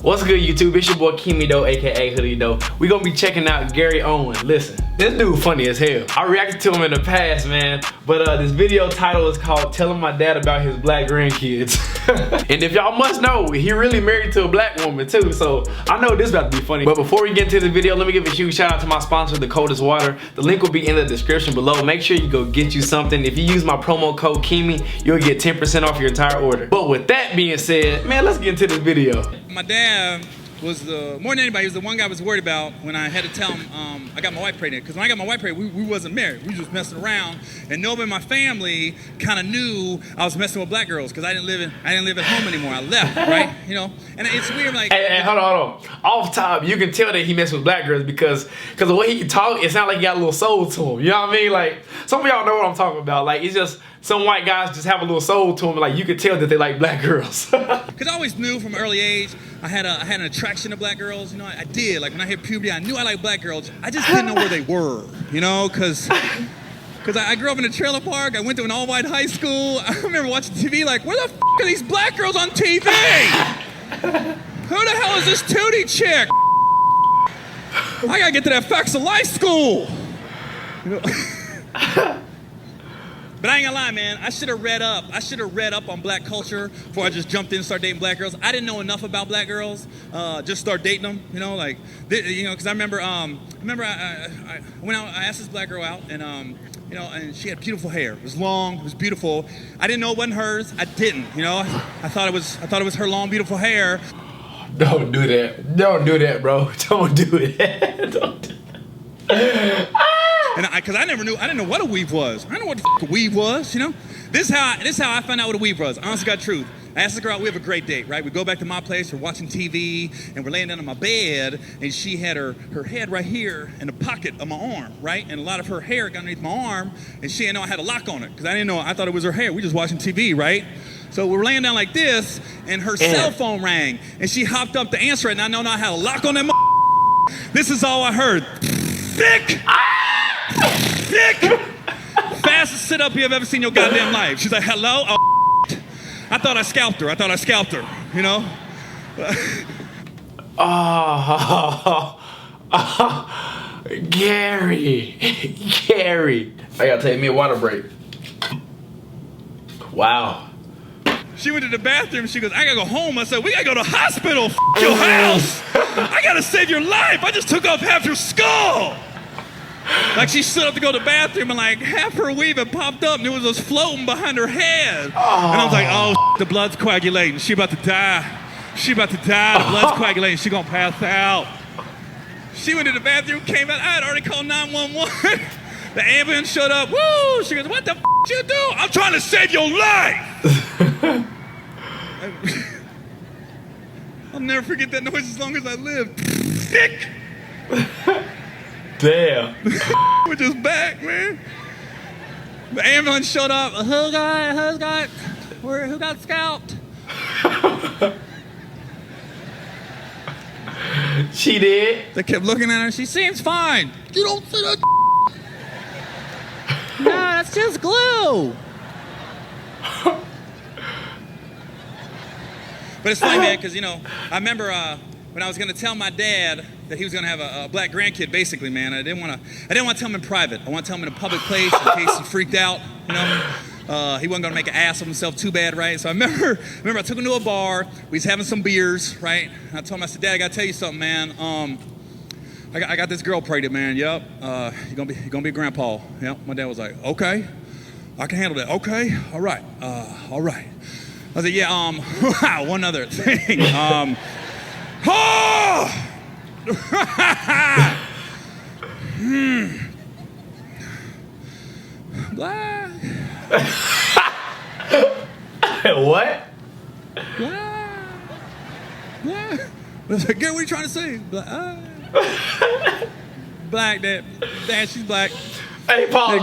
What's good, YouTube? It's your boy KeemieDoe, aka HoodieDoe. We gonna be checking out Gary Owen. Listen, this dude funny as hell. I reacted to him in the past, man. But this video title is called "Telling My Dad About His Black Grandkids." And if y'all must know, he really married to a black woman too. So I know this about to be funny. But before we get into the video, let me give a huge shout out to my sponsor, the Coldest water. The link will be in the description below. Make sure you go get you something. If you use my promo code Keemie, you'll get 10% off your entire order. But with that being said, man, let's get into this video. My dad was more than anybody, he was the one guy I was worried about when I had to tell him I got my wife pregnant. Because when I got my wife pregnant, we wasn't married. We was just messing around, and nobody in my family kind of knew I was messing with black girls because I didn't live at home anymore. I left, right? You know, and it's weird. Like, hey, hold on. Off top, you can tell that he messed with black girls because the way he talk, it sounds like he got a little soul to him. You know what I mean? Like, some of y'all know what I'm talking about. Like, it's just some white guys just have a little soul to them. Like, you can tell that they like black girls. Because I always knew from an early age I had an attraction to black girls. You know, I did. Like, when I hit puberty, I knew I liked black girls. I just didn't know where they were. You know, because I grew up in a trailer park. I went to an all-white high school. I remember watching TV like, where the f are these black girls on TV? Who the hell is this Tootie chick? I gotta get to that Facts of Life school. You know? But I ain't gonna lie, man. I should have read up. I should have read up on black culture before I just jumped in and started dating black girls. I didn't know enough about black girls. Just start dating them, you know, like, you know, because I remember, I went out. I asked this black girl out, and you know, and she had beautiful hair. It was long. It was beautiful. I didn't know it wasn't hers. I didn't, you know. I thought it was her long, beautiful hair. Don't do that. Don't do that, bro. Don't do that. Don't do that. And because I didn't know what a weave was. I didn't know what the f a weave was, you know? This is how I found out what a weave was. Honest to God truth. I asked the girl out, we have a great date, right? We go back to my place, we're watching TV, and we're laying down on my bed, and she had her head right here in the pocket of my arm, right? And a lot of her hair got underneath my arm, and she didn't know I had a lock on it, because I didn't know, I thought it was her hair. We just watching TV, right? So we're laying down like this, and her cell phone rang, and she hopped up to answer it, and I know I had a lock on that This is all I heard. Thick! Thick! Fastest sit-up you have ever seen in your goddamn life. She's like, hello? Oh, I thought I scalped her, you know? Gary. I gotta take me a water break. Wow. She went to the bathroom, she goes, I gotta go home. I said, we gotta go to the hospital, f your house. I gotta save your life. I just took off half your skull. Like, she stood up to go to the bathroom, and like half her weave had popped up and it was just floating behind her head. And I was like, oh, the blood's coagulating. She about to die. The blood's coagulating. She gonna pass out. She went to the bathroom, came out. I had already called 911. The ambulance showed up. Woo! She goes, what the f you do? I'm trying to save your life. I'll never forget that noise as long as I live. Sick. Damn. We're just back, man. The ambulance showed up. Who got scalped? She did. They kept looking at her. She seems fine. You don't say that. No, that's just glue. But it's funny, man, because, you know, I remember when I was going to tell my dad that he was going to have a black grandkid, basically, man, I didn't want to tell him in private. I want to tell him in a public place in case he freaked out, you know. He wasn't going to make an ass of himself too bad, right? So I remember I took him to a bar. We was having some beers, right? And I told him, I said, Dad, I got to tell you something, man. I got this girl pregnant, man. Yep. You're gonna be a grandpa. Yep. My dad was like, okay, I can handle that. Okay. All right. All right. I was like, yeah. One other thing. Black. What? Black. I was like, girl, what are you trying to say? Black, Dad, she's black. Hey, pause.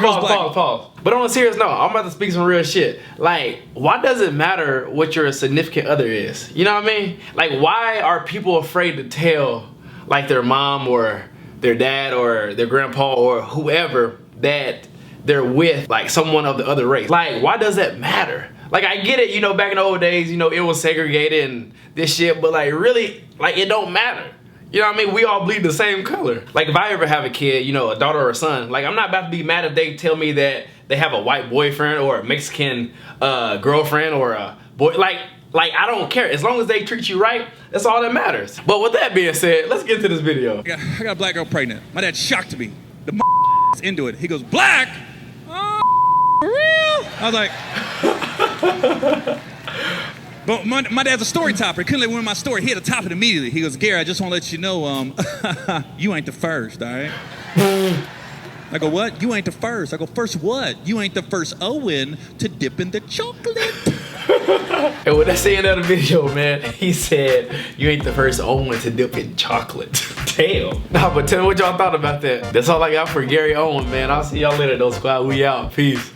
But on a serious note, I'm about to speak some real shit. Like, why does it matter what your significant other is? You know what I mean? Like, why are people afraid to tell, like, their mom or their dad or their grandpa or whoever that they're with, like, someone of the other race? Like, why does that matter? Like, I get it, you know, back in the old days, you know, it was segregated and this shit, but like, really, like, it don't matter. You know what I mean? We all bleed the same color. Like, if I ever have a kid, you know, a daughter or a son, like, I'm not about to be mad if they tell me that they have a white boyfriend or a Mexican girlfriend or a boy. Like, I don't care. As long as they treat you right, that's all that matters. But with that being said, let's get into this video. I got a black girl pregnant. My dad shocked me. The is into it. He goes, black? Oh, for real? I was like, but my dad's a story topper. He couldn't let me win my story. He had to top it immediately. He goes, Gary, I just want to let you know, you ain't the first, all right? I go, what? You ain't the first. I go, first what? You ain't the first Owen to dip in the chocolate. And with that saying of the video, man, he said, you ain't the first Owen to dip in chocolate. Damn. Nah, but tell me what y'all thought about that. That's all I got for Gary Owen, man. I'll see y'all later, though, squad. We out. Peace.